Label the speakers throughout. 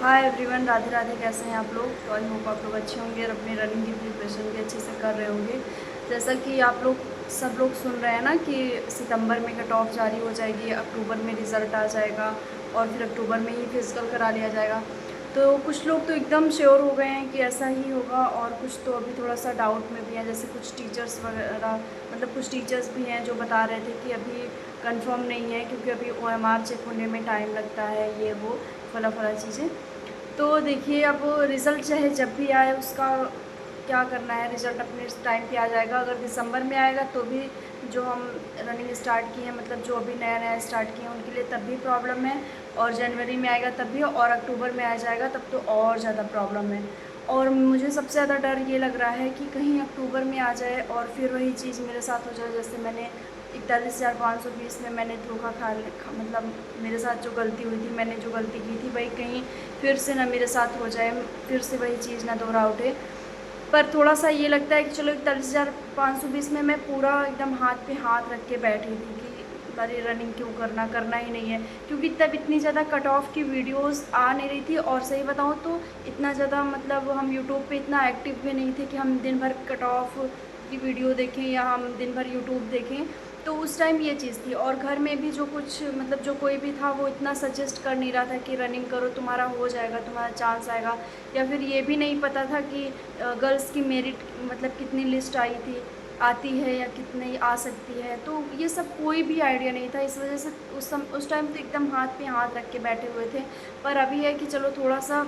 Speaker 1: Hi everyone, Radhe Radhe. कैसे हैं आप लोग? तो आई होप आप लोग अच्छे होंगे और अपनी रनिंग की प्रिपरेशन भी अच्छे से कर रहे होंगे। जैसा कि आप लोग सब लोग सुन रहे हैं ना कि सितंबर में कट ऑफ जारी हो जाएगी, अक्टूबर में रिज़ल्ट आ जाएगा और फिर अक्टूबर में ही फिज़िकल करा लिया जाएगा। तो कुछ लोग तो एकदम श्योर हो गए हैं कि ऐसा ही होगा और कुछ तो अभी थोड़ा सा डाउट में भी हैं। जैसे कुछ टीचर्स वगैरह, मतलब कुछ टीचर्स भी हैं जो बता रहे थे कि अभी कंफर्म नहीं है क्योंकि अभी OMR चेक होने में टाइम लगता है, ये वो फला फला चीज़ें। तो देखिए, अब रिज़ल्ट चाहे जब भी आए उसका क्या करना है, रिज़ल्ट अपने टाइम पे आ जाएगा। अगर दिसंबर में आएगा तो भी जो हम रनिंग स्टार्ट किए हैं, मतलब जो अभी नया नया स्टार्ट किए हैं उनके लिए तब भी प्रॉब्लम है, और जनवरी में आएगा तब भी, और अक्टूबर में आ जाएगा तब तो और ज़्यादा प्रॉब्लम है। और मुझे सबसे ज़्यादा डर ये लग रहा है कि कहीं अक्टूबर में आ जाए और फिर वही चीज़ मेरे साथ हो जाए जैसे मैंने 41,520 में मैंने धोखा मतलब मेरे साथ जो गलती हुई थी, मैंने जो गलती की थी वही कहीं फिर से ना मेरे साथ हो जाए, फिर से वही चीज़ ना दोहरा उठे। पर थोड़ा-सा ये लगता है कि चलो 41,520 में मैं पूरा एकदम हाथ पे हाथ रख के बैठी थी कि अरे रनिंग क्यों करना, करना ही नहीं है। क्योंकि तब इतनी ज़्यादा कट ऑफ की वीडियोज़ आ नहीं रही थी, और सही बताऊँ तो इतना ज़्यादा, मतलब हम यूट्यूब पे इतना एक्टिव भी नहीं थे कि हम दिन भर कट ऑफ की वीडियो देखें या हम दिन भर यूट्यूब देखें। तो उस टाइम ये चीज़ थी, और घर में भी जो कुछ, मतलब जो कोई भी था वो इतना सजेस्ट कर नहीं रहा था कि रनिंग करो, तुम्हारा हो जाएगा, तुम्हारा चांस आएगा। या फिर ये भी नहीं पता था कि गर्ल्स की मेरिट मतलब कितनी लिस्ट आई थी, आती है या कितनी आ सकती है। तो ये सब कोई भी आइडिया नहीं था, इस वजह से उस टाइम तो एकदम हाथ पे हाथ रख के बैठे हुए थे। पर अभी है कि चलो थोड़ा सा,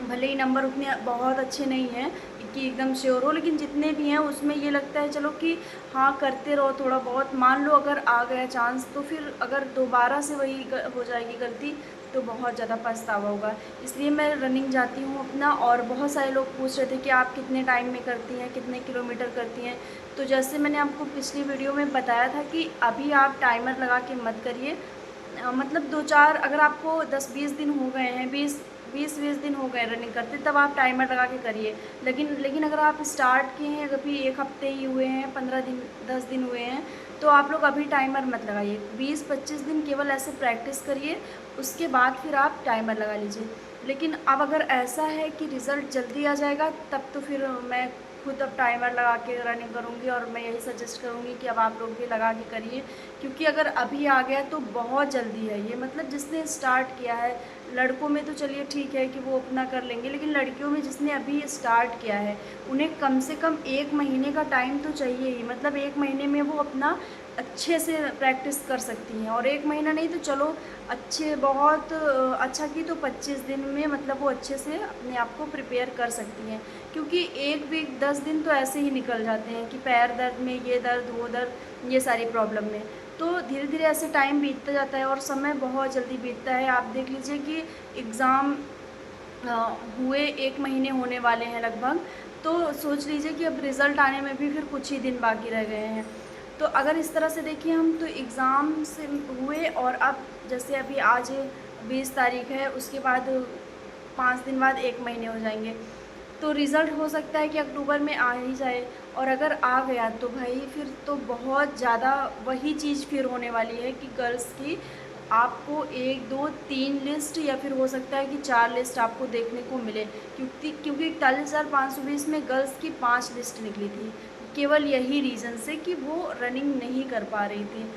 Speaker 1: भले ही नंबर उतने बहुत अच्छे नहीं हैं कि एकदम श्योर हो, लेकिन जितने भी हैं उसमें ये लगता है चलो कि हाँ करते रहो थोड़ा बहुत। मान लो अगर आ गया चांस तो फिर अगर दोबारा से वही हो जाएगी गलती तो बहुत ज़्यादा पछतावा होगा। इसलिए मैं रनिंग जाती हूँ अपना। और बहुत सारे लोग पूछ रहे थे कि आप कितने टाइम में करती हैं, कितने किलोमीटर करती हैं। तो जैसे मैंने आपको पिछली वीडियो में बताया था कि अभी आप टाइमर लगा के मत करिए। मतलब 2-4, अगर आपको 10-20 दिन हो गए हैं, 20-20 दिन हो गए रनिंग करते, तब आप टाइमर लगा के करिए। लेकिन अगर आप स्टार्ट किए हैं, अभी 1 हफ़्ते ही हुए हैं, 15 दिन 10 दिन हुए हैं, तो आप लोग अभी टाइमर मत लगाइए। 20-25 दिन केवल ऐसे प्रैक्टिस करिए, उसके बाद फिर आप टाइमर लगा लीजिए। लेकिन अब अगर ऐसा है कि रिज़ल्ट जल्दी आ जाएगा तब तो फिर मैं खुद अब टाइमर लगा के रनिंग करूँगी, और मैं यही सजेस्ट करूँगी कि अब आप लोग भी लगा के करिए। क्योंकि अगर अभी आ गया तो बहुत जल्दी है ये, मतलब जिसने स्टार्ट किया है, लड़कों में तो चलिए ठीक है कि वो अपना कर लेंगे, लेकिन लड़कियों में जिसने अभी स्टार्ट किया है उन्हें कम से कम 1 महीने का टाइम तो चाहिए ही। मतलब 1 महीने में वो अपना अच्छे से प्रैक्टिस कर सकती हैं, और 1 महीना नहीं तो चलो अच्छे बहुत अच्छा की तो 25 दिन में मतलब वो अच्छे से अपने आप को प्रिपेयर कर सकती हैं। क्योंकि 1 वीक 10 दिन तो ऐसे ही निकल जाते हैं कि पैर दर्द में, ये दर्द वो दर्द, ये सारी प्रॉब्लम में। तो धीरे धीरे ऐसे टाइम बीतता जाता है और समय बहुत जल्दी बीतता है। आप देख लीजिए कि एग्ज़ाम हुए 1 महीने होने वाले हैं लगभग, तो सोच लीजिए कि अब रिज़ल्ट आने में भी फिर कुछ ही दिन बाकी रह गए हैं। तो अगर इस तरह से देखिए हम, तो एग्ज़ाम से हुए और अब जैसे अभी आज 20 तारीख है, उसके बाद 5 दिन बाद 1 महीने हो जाएंगे। तो रिज़ल्ट हो सकता है कि अक्टूबर में आ ही जाए, और अगर आ गया तो भाई फिर तो बहुत ज़्यादा वही चीज़ फिर होने वाली है कि गर्ल्स की आपको 1 2 3 लिस्ट, या फिर हो सकता है कि 4 लिस्ट आपको देखने को मिले। क्योंकि 41,520 में गर्ल्स की 5 लिस्ट निकली थी, केवल यही रीज़न से कि वो रनिंग नहीं कर पा रही थी।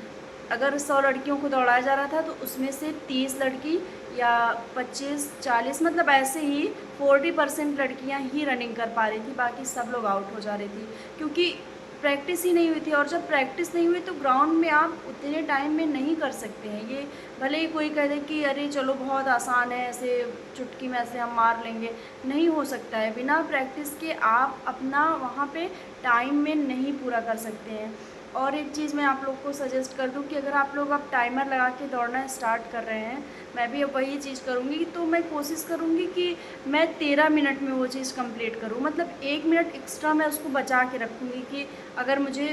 Speaker 1: अगर 100 लड़कियों को दौड़ाया जा रहा था तो उसमें से 30 लड़की या 25-40, मतलब ऐसे ही 40% लड़कियां ही रनिंग कर पा रही थी, बाकी सब लोग आउट हो जा रही थी। क्योंकि प्रैक्टिस ही नहीं हुई थी, और जब प्रैक्टिस नहीं हुई तो ग्राउंड में आप उतने टाइम में नहीं कर सकते हैं ये। भले ही कोई कह दे कि अरे चलो बहुत आसान है, ऐसे चुटकी में ऐसे हम मार लेंगे, नहीं हो सकता है। बिना प्रैक्टिस के आप अपना वहाँ पे टाइम में नहीं पूरा कर सकते हैं। और एक चीज़ मैं आप लोग को सजेस्ट कर दूं कि अगर आप लोग अब टाइमर लगा के दौड़ना स्टार्ट कर रहे हैं, मैं भी अब वही चीज़ करूँगी। तो मैं कोशिश करूँगी कि मैं 13 मिनट में वो चीज़ कंप्लीट करूँ, मतलब 1 मिनट एक्स्ट्रा मैं उसको बचा के रखूँगी कि अगर मुझे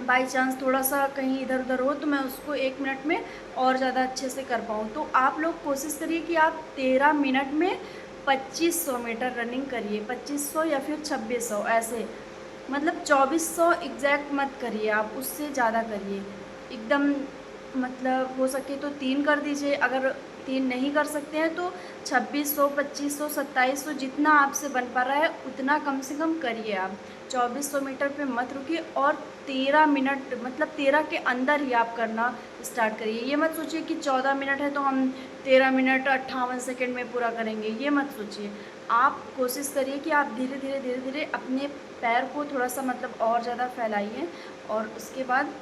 Speaker 1: बाई चांस थोड़ा-सा कहीं इधर-उधर हो तो मैं उसको 1 मिनट में और ज़्यादा अच्छे से कर पाऊँ। तो आप लोग कोशिश करिए कि आप 13 मिनट में 2500 मीटर रनिंग करिए, 2500 या फिर 2600 ऐसे। मतलब 2400 एग्जैक्ट मत करिए आप, उससे ज़्यादा करिए एकदम। मतलब हो सके तो 3 कर दीजिए, अगर 3 नहीं कर सकते हैं तो 2600, 2500, 2700 जितना आपसे बन पा रहा है उतना कम से कम करिए आप। 2400 मीटर पे मत रुकिए और 13 मिनट मतलब 13 के अंदर ही आप करना स्टार्ट करिए। ये मत सोचिए कि 14 मिनट है तो हम 13 मिनट 58 सेकंड में पूरा करेंगे, ये मत सोचिए। आप कोशिश करिए कि आप धीरे-धीरे अपने पैर को थोड़ा-सा मतलब और ज़्यादा फैलाइए और उसके बाद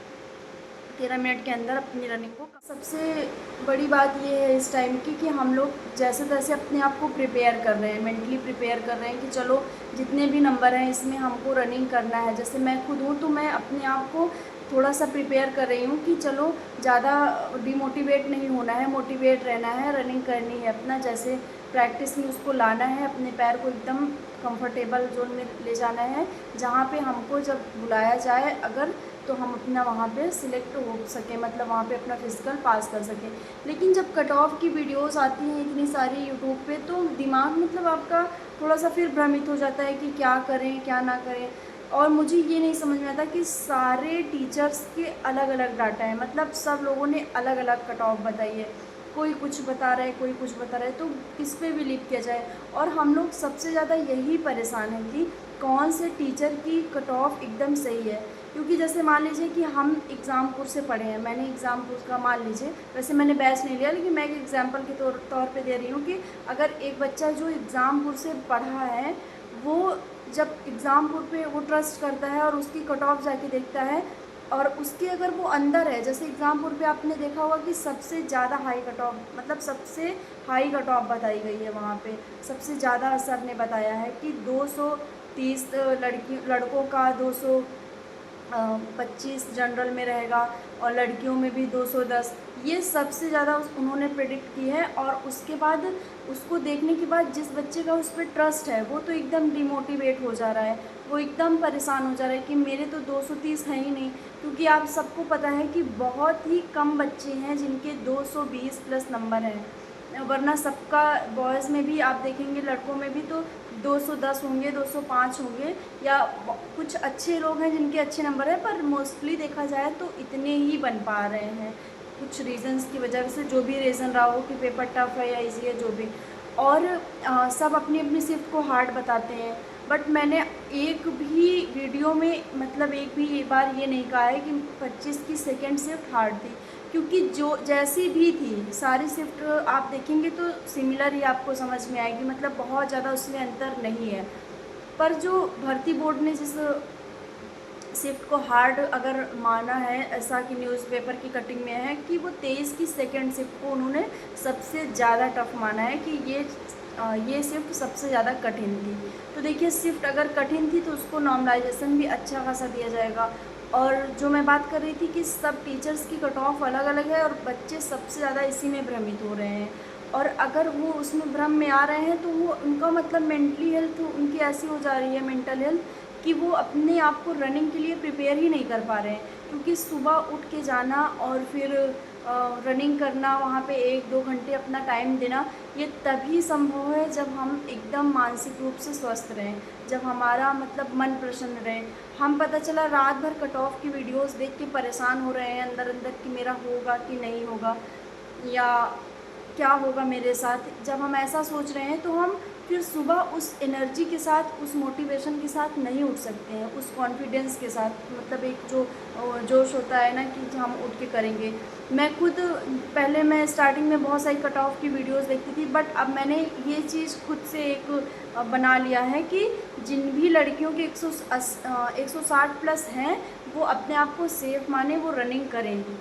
Speaker 1: 13 मिनट के अंदर अपनी रनिंग को। सबसे बड़ी बात ये है इस टाइम की कि हम लोग जैसे तैसे अपने आप को प्रिपेयर कर रहे हैं, मेंटली प्रिपेयर कर रहे हैं कि चलो जितने भी नंबर हैं इसमें हमको रनिंग करना है। जैसे मैं खुद हूँ तो मैं अपने आप को थोड़ा सा प्रिपेयर कर रही हूँ कि चलो ज़्यादा डिमोटिवेट नहीं होना है, मोटिवेट रहना है, रनिंग करनी है अपना जैसे प्रैक्टिस में उसको लाना है, अपने पैर को एकदम कंफर्टेबल जोन में ले जाना है, जहाँ पे हमको जब बुलाया जाए अगर तो हम अपना वहाँ पे सिलेक्ट हो सकें, मतलब वहाँ पे अपना फिज़िकल पास कर सकें। लेकिन जब कट ऑफ की वीडियोस आती हैं इतनी सारी यूट्यूब पे तो दिमाग मतलब आपका थोड़ा सा फिर भ्रमित हो जाता है कि क्या करें क्या ना करें। और मुझे ये नहीं समझ में आता कि सारे टीचर्स के अलग अलग डाटा है, मतलब सब लोगों ने अलग अलग कट ऑफ बताई है, कोई कुछ बता रहा है कोई कुछ बता रहा है, तो किस पे बिलीव किया जाए। और हम लोग सबसे ज़्यादा यही परेशान हैं कि कौन से टीचर की कट ऑफ एकदम सही है। क्योंकि जैसे मान लीजिए कि हम एग्ज़ामपुर से पढ़े हैं, मैंने एग्ज़ामपुर का मान लीजिए, वैसे मैंने बैच नहीं लिया लेकिन मैं एक एग्ज़ाम्पल के तौर पे दे रही हूँ कि अगर एक बच्चा जो एग्ज़ामपुर से पढ़ा है वो जब एग्ज़ामपुर पे वो ट्रस्ट करता है और उसकी कट ऑफ जाके देखता है और उसके अगर वो अंदर है, जैसे एग्ज़ामपुर पे आपने देखा होगा कि सबसे ज़्यादा हाई कट ऑफ मतलब सबसे हाई कट ऑफ बताई गई है, वहाँ पे सबसे ज़्यादा सर ने बताया है कि 230 लड़कों का 225 जनरल में रहेगा और लड़कियों में भी 210, ये सबसे ज़्यादा उन्होंने प्रेडिक्ट की है। और उसके बाद उसको देखने के बाद जिस बच्चे का उस पर ट्रस्ट है वो तो एकदम डिमोटिवेट हो जा रहा है, वो एकदम परेशान हो जा रहा है कि मेरे तो 230 है ही नहीं। क्योंकि आप सबको पता है कि बहुत ही कम बच्चे हैं जिनके 220 प्लस नंबर हैं, वरना सबका बॉयज़ में भी आप देखेंगे लड़कों में भी तो 210 होंगे, 205 होंगे, या कुछ अच्छे लोग हैं जिनके अच्छे नंबर हैं, पर मोस्टली देखा जाए तो इतने ही बन पा रहे हैं कुछ रीज़न्स की वजह से, जो भी रीज़न रहा हो कि पेपर टफ है या ईजी है जो भी। और सब अपनी अपनी शिफ्ट को हार्ड बताते हैं, बट मैंने एक भी वीडियो में मतलब एक बार ये नहीं कहा है कि 25 की सेकेंड शिफ्ट हार्ड थी। क्योंकि जो जैसी भी थी सारी शिफ्ट आप देखेंगे तो सिमिलर ही आपको समझ में आएगी, मतलब बहुत ज़्यादा उसमें अंतर नहीं है। पर जो भर्ती बोर्ड ने जिस शिफ्ट को हार्ड अगर माना है, ऐसा कि न्यूज़पेपर की कटिंग में है कि वो 23 की सेकेंड शिफ्ट को उन्होंने सबसे ज़्यादा टफ माना है कि ये शिफ्ट सबसे ज़्यादा कठिन थी। तो देखिए शिफ्ट अगर कठिन थी तो उसको नॉर्मलाइजेशन भी अच्छा खासा दिया जाएगा। और जो मैं बात कर रही थी कि सब टीचर्स की कट ऑफ अलग अलग है और बच्चे सबसे ज़्यादा इसी में भ्रमित हो रहे हैं। और अगर वो उसमें भ्रम में आ रहे हैं तो वो उनका मतलब मेंटली हेल्थ उनकी ऐसी हो जा रही है, मेंटल हेल्थ, कि वो अपने आप को रनिंग के लिए प्रिपेयर ही नहीं कर पा रहे हैं। क्योंकि सुबह उठ के जाना और फिर रनिंग करना, वहाँ पे 1-2 घंटे अपना टाइम देना, ये तभी संभव है जब हम एकदम मानसिक रूप से स्वस्थ रहें, जब हमारा मतलब मन प्रसन्न रहे। हम पता चला रात भर कट ऑफ की वीडियोस देख के परेशान हो रहे हैं अंदर अंदर कि मेरा होगा कि नहीं होगा या क्या होगा मेरे साथ। जब हम ऐसा सोच रहे हैं तो हम फिर सुबह उस एनर्जी के साथ, उस मोटिवेशन के साथ नहीं उठ सकते हैं, उस कॉन्फिडेंस के साथ, मतलब एक जो जोश होता है ना कि हम उठ के करेंगे। मैं खुद पहले मैं स्टार्टिंग में बहुत सारी कट ऑफ की वीडियोस देखती थी, बट अब मैंने ये चीज़ खुद से एक बना लिया है कि जिन भी लड़कियों के 160 प्लस हैं वो अपने आप को सेफ माने, वो रनिंग करेंगी,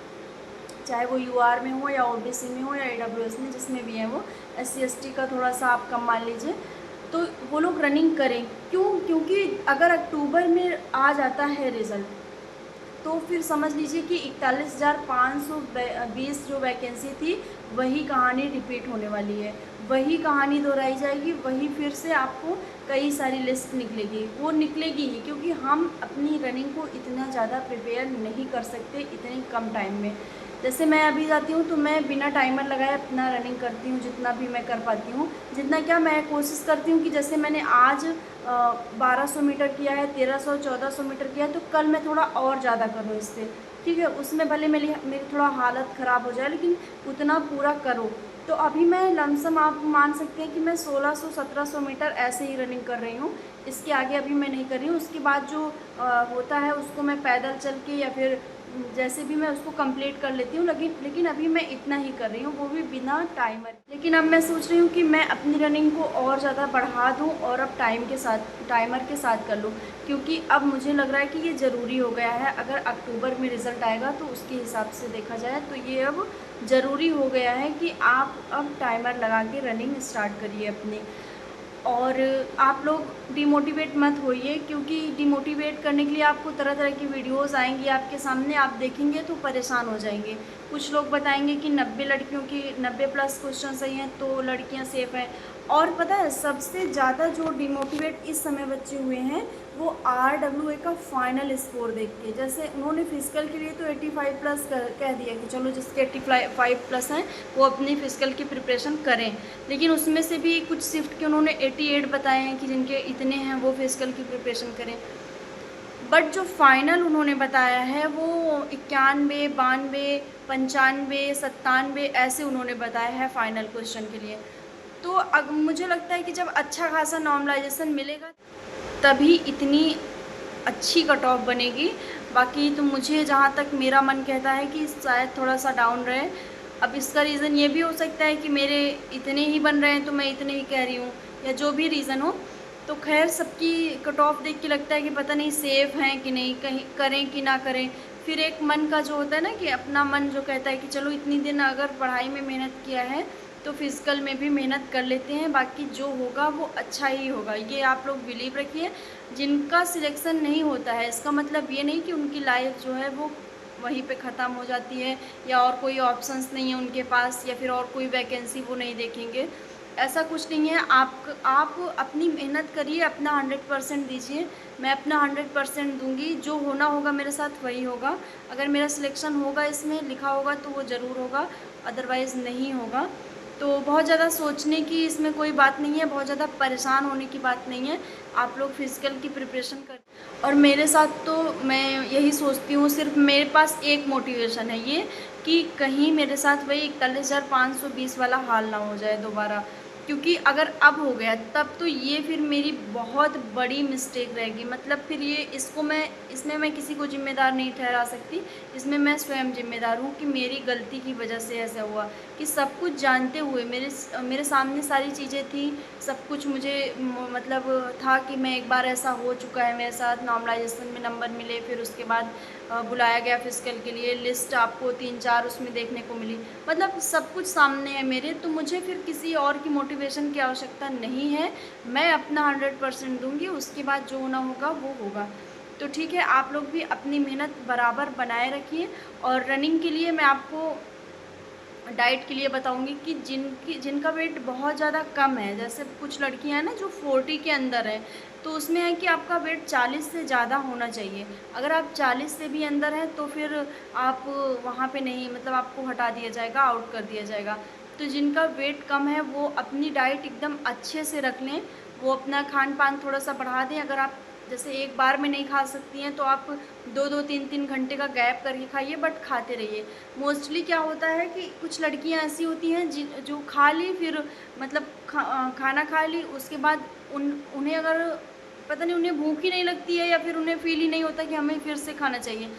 Speaker 1: चाहे वो यूआर में हो या ओबीसी में हो या ईडब्ल्यूएस में, जिसमें भी है वो, एससी एसटी का थोड़ा सा आप कम मान लीजिए, तो वो लोग रनिंग करें। क्यों? क्योंकि अगर अक्टूबर में आ जाता है रिज़ल्ट तो फिर समझ लीजिए कि 41,520 जो वैकेंसी थी वही कहानी रिपीट होने वाली है, वही कहानी दोहराई जाएगी, वही फिर से आपको कई सारी लिस्ट निकलेगी, वो निकलेगी ही, क्योंकि हम अपनी रनिंग को इतना ज़्यादा प्रिपेयर नहीं कर सकते इतने कम टाइम में। जैसे मैं अभी जाती हूँ तो मैं बिना टाइमर लगाए अपना रनिंग करती हूँ, जितना भी मैं कर पाती हूँ। जितना क्या मैं कोशिश करती हूँ कि जैसे मैंने आज 1200 मीटर किया है, 1300-1400 मीटर किया है, तो कल मैं थोड़ा और ज़्यादा करूँ इससे, ठीक है। उसमें भले मेरी थोड़ा हालत ख़राब हो जाए लेकिन उतना पूरा करो, तो अभी मैं लमसम आप मान सकते हैं कि मैं 1600-1700 मीटर ऐसे ही रनिंग कर रही हूँ। इसके आगे अभी मैं नहीं कर रही हूँ। उसके बाद जो होता है उसको मैं पैदल चल के या फिर जैसे भी मैं उसको कंप्लीट कर लेती हूँ, लेकिन अभी मैं इतना ही कर रही हूँ, वो भी बिना टाइमर। लेकिन अब मैं सोच रही हूँ कि मैं अपनी रनिंग को और ज़्यादा बढ़ा दूँ और अब टाइमर के साथ कर लूँ, क्योंकि अब मुझे लग रहा है कि ये ज़रूरी हो गया है। अगर अक्टूबर में रिज़ल्ट आएगा तो उसके हिसाब से देखा जाए तो ये अब ज़रूरी हो गया है कि आप अब टाइमर लगा के रनिंग स्टार्ट करिए अपनी। और आप लोग डिमोटिवेट मत होइए, क्योंकि डिमोटिवेट करने के लिए आपको तरह तरह की वीडियोस आएंगी आपके सामने, आप देखेंगे तो परेशान हो जाएंगे। कुछ लोग बताएंगे कि 90 लड़कियों की 90 प्लस क्वेश्चन सही हैं तो लड़कियां सेफ़ हैं। और पता है सबसे ज़्यादा जो डिमोटिवेट इस समय बच्चे हुए हैं वो RWA का फाइनल स्कोर देख के। जैसे उन्होंने फिजिकल के लिए तो 85 प्लस कह दिया कि चलो जिसके 85 प्लस हैं वो अपनी फिजिकल की प्रिपरेशन करें, लेकिन उसमें से भी कुछ शिफ्ट के उन्होंने 88 बताए हैं कि जिनके इतने हैं वो फिजिकल की प्रिपरेशन करें। बट जो फाइनल उन्होंने बताया है वो 91, 92, 95, 97 ऐसे उन्होंने बताया है फाइनल क्वेश्चन के लिए। तो अब मुझे लगता है कि जब अच्छा खासा नॉर्मलाइजेशन मिलेगा तभी इतनी अच्छी कट ऑफ बनेगी। बाकी तो मुझे जहाँ तक मेरा मन कहता है कि शायद थोड़ा सा डाउन रहे। अब इसका रीज़न ये भी हो सकता है कि मेरे इतने ही बन रहे हैं तो मैं इतने ही कह रही हूँ, या जो भी रीज़न हो। तो खैर सबकी कट ऑफ देख के लगता है कि पता नहीं सेफ़ हैं कि नहीं, कहीं करें कि ना करें। फिर एक मन का जो होता है ना कि अपना मन जो कहता है कि चलो इतनी दिन अगर पढ़ाई में मेहनत किया है तो फिज़िकल में भी मेहनत कर लेते हैं, बाकी जो होगा वो अच्छा ही होगा। ये आप लोग बिलीव रखिए। जिनका सिलेक्शन नहीं होता है इसका मतलब ये नहीं कि उनकी लाइफ जो है वो वहीं पे ख़त्म हो जाती है, या और कोई ऑप्शंस नहीं है उनके पास, या फिर और कोई वैकेंसी वो नहीं देखेंगे। ऐसा कुछ नहीं है। आप अपनी मेहनत करिए, अपना 100% दीजिए। मैं अपना 100% दूंगी, जो होना होगा मेरे साथ वही होगा। अगर मेरा सिलेक्शन होगा, इसमें लिखा होगा तो वो ज़रूर होगा, अदरवाइज़ नहीं होगा। तो बहुत ज़्यादा सोचने की इसमें कोई बात नहीं है, बहुत ज़्यादा परेशान होने की बात नहीं है। आप लोग फिज़िकल की प्रिपरेशन कर। और मेरे साथ तो मैं यही सोचती हूँ, सिर्फ मेरे पास एक मोटिवेशन है ये, कि कहीं मेरे साथ वही 41,520 वाला हाल ना हो जाए दोबारा। क्योंकि अगर अब हो गया तब तो ये फिर मेरी बहुत बड़ी मिस्टेक रहेगी। मतलब फिर ये इसमें मैं किसी को ज़िम्मेदार नहीं ठहरा सकती। इसमें मैं स्वयं ज़िम्मेदार हूँ कि मेरी गलती की वजह से ऐसा हुआ, कि सब कुछ जानते हुए मेरे सामने सारी चीज़ें थी। सब कुछ मुझे मतलब था कि मैं एक बार ऐसा हो चुका है मेरे साथ, नॉर्मलाइजेशन में नंबर मिले, फिर उसके बाद बुलाया गया फिजिकल के लिए, लिस्ट आपको 3-4 उसमें देखने को मिली। मतलब सब कुछ सामने है मेरे, तो मुझे फिर किसी और की मोटिवेशन की आवश्यकता नहीं है। मैं अपना 100% दूंगी, उसके बाद जो होना होगा वो होगा। तो ठीक है, आप लोग भी अपनी मेहनत बराबर बनाए रखिए। और रनिंग के लिए मैं आपको डाइट के लिए बताऊंगी कि जिनका वेट बहुत ज़्यादा कम है, जैसे कुछ लड़कियां हैं ना जो 40 के अंदर हैं, तो उसमें है कि आपका वेट 40 से ज़्यादा होना चाहिए। अगर आप 40 से भी अंदर हैं तो फिर आप वहाँ पे नहीं, मतलब आपको हटा दिया जाएगा, आउट कर दिया जाएगा। तो जिनका वेट कम है वो अपनी डाइट एकदम अच्छे से रख लें, वो अपना खान पान थोड़ा सा बढ़ा दें। अगर आप जैसे एक बार में नहीं खा सकती हैं तो आप 2-2, 3-3 घंटे का गैप करके खाइए, बट खाते रहिए। मोस्टली क्या होता है कि कुछ लड़कियां ऐसी होती हैं जो खा ली, फिर मतलब खाना खा ली, उसके बाद उन्हें अगर पता नहीं उन्हें भूख ही नहीं लगती है, या फिर उन्हें फील ही नहीं होता कि हमें फिर से खाना चाहिए,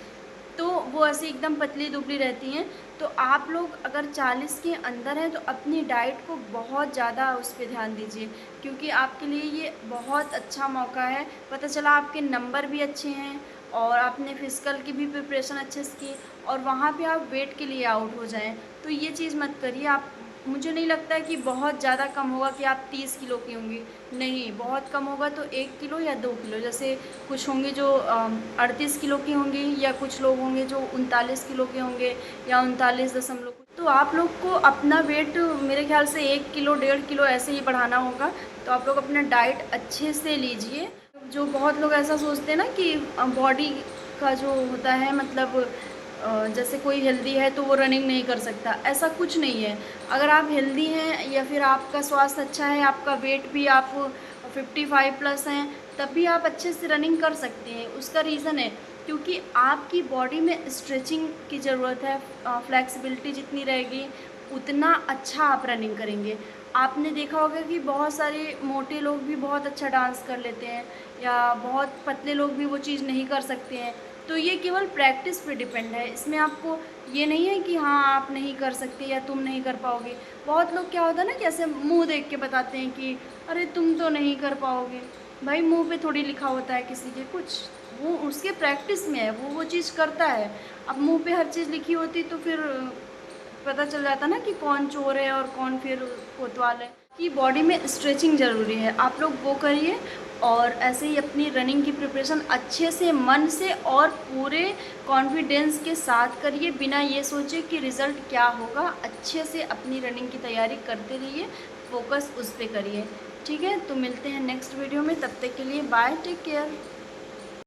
Speaker 1: तो वो ऐसे एकदम पतली दुबली रहती हैं। तो आप लोग अगर 40 के अंदर हैं तो अपनी डाइट को बहुत ज़्यादा उस पर ध्यान दीजिए, क्योंकि आपके लिए ये बहुत अच्छा मौका है। पता चला आपके नंबर भी अच्छे हैं और आपने फिजिकल की भी प्रिपरेशन अच्छे से की, और वहाँ पे आप वेट के लिए आउट हो जाएं, तो ये चीज़ मत करिए आप। मुझे नहीं लगता है कि बहुत ज़्यादा कम होगा कि आप 30 किलो की होंगी, नहीं, बहुत कम होगा तो 1 किलो या 2 किलो। जैसे कुछ होंगे जो 38 किलो की होंगी, या कुछ लोग होंगे जो 39 किलो के होंगे, या 39 दशमलव। तो आप लोग को अपना वेट मेरे ख्याल से 1 किलो 1.5 किलो ऐसे ही बढ़ाना होगा। तो आप लोग अपना डाइट अच्छे से लीजिए। जो बहुत लोग ऐसा सोचते हैं ना कि बॉडी का जो होता है, मतलब जैसे कोई हेल्दी है तो वो रनिंग नहीं कर सकता, ऐसा कुछ नहीं है। अगर आप हेल्दी हैं या फिर आपका स्वास्थ्य अच्छा है, आपका वेट भी आप 55 प्लस हैं, तब भी आप अच्छे से रनिंग कर सकते हैं। उसका रीज़न है क्योंकि आपकी बॉडी में स्ट्रेचिंग की ज़रूरत है, फ्लेक्सिबिलिटी जितनी रहेगी उतना अच्छा आप रनिंग करेंगे। आपने देखा होगा कि बहुत सारे मोटे लोग भी बहुत अच्छा डांस कर लेते हैं या बहुत पतले लोग भी वो चीज़ नहीं कर सकते हैं। तो ये केवल प्रैक्टिस पे डिपेंड है, इसमें आपको ये नहीं है कि हाँ आप नहीं कर सकते या तुम नहीं कर पाओगे। बहुत लोग क्या होता है ना कि ऐसे मुँह देख के बताते हैं कि अरे तुम तो नहीं कर पाओगे। भाई मुँह पे थोड़ी लिखा होता है किसी के कुछ, वो उसके प्रैक्टिस में है, वो चीज़ करता है। अब मुँह पे हर चीज़ लिखी होती तो फिर पता चल जाता ना कि कौन चोर है और कौन फिर कोतवाल है। कि बॉडी में स्ट्रेचिंग ज़रूरी है, आप लोग वो करिए और ऐसे ही अपनी रनिंग की प्रिपरेशन अच्छे से मन से और पूरे कॉन्फिडेंस के साथ करिए, बिना ये सोचे कि रिज़ल्ट क्या होगा। अच्छे से अपनी रनिंग की तैयारी करते रहिए, फोकस उस पे करिए। ठीक है, तो मिलते हैं नेक्स्ट वीडियो में, तब तक के लिए बाय, टेक केयर।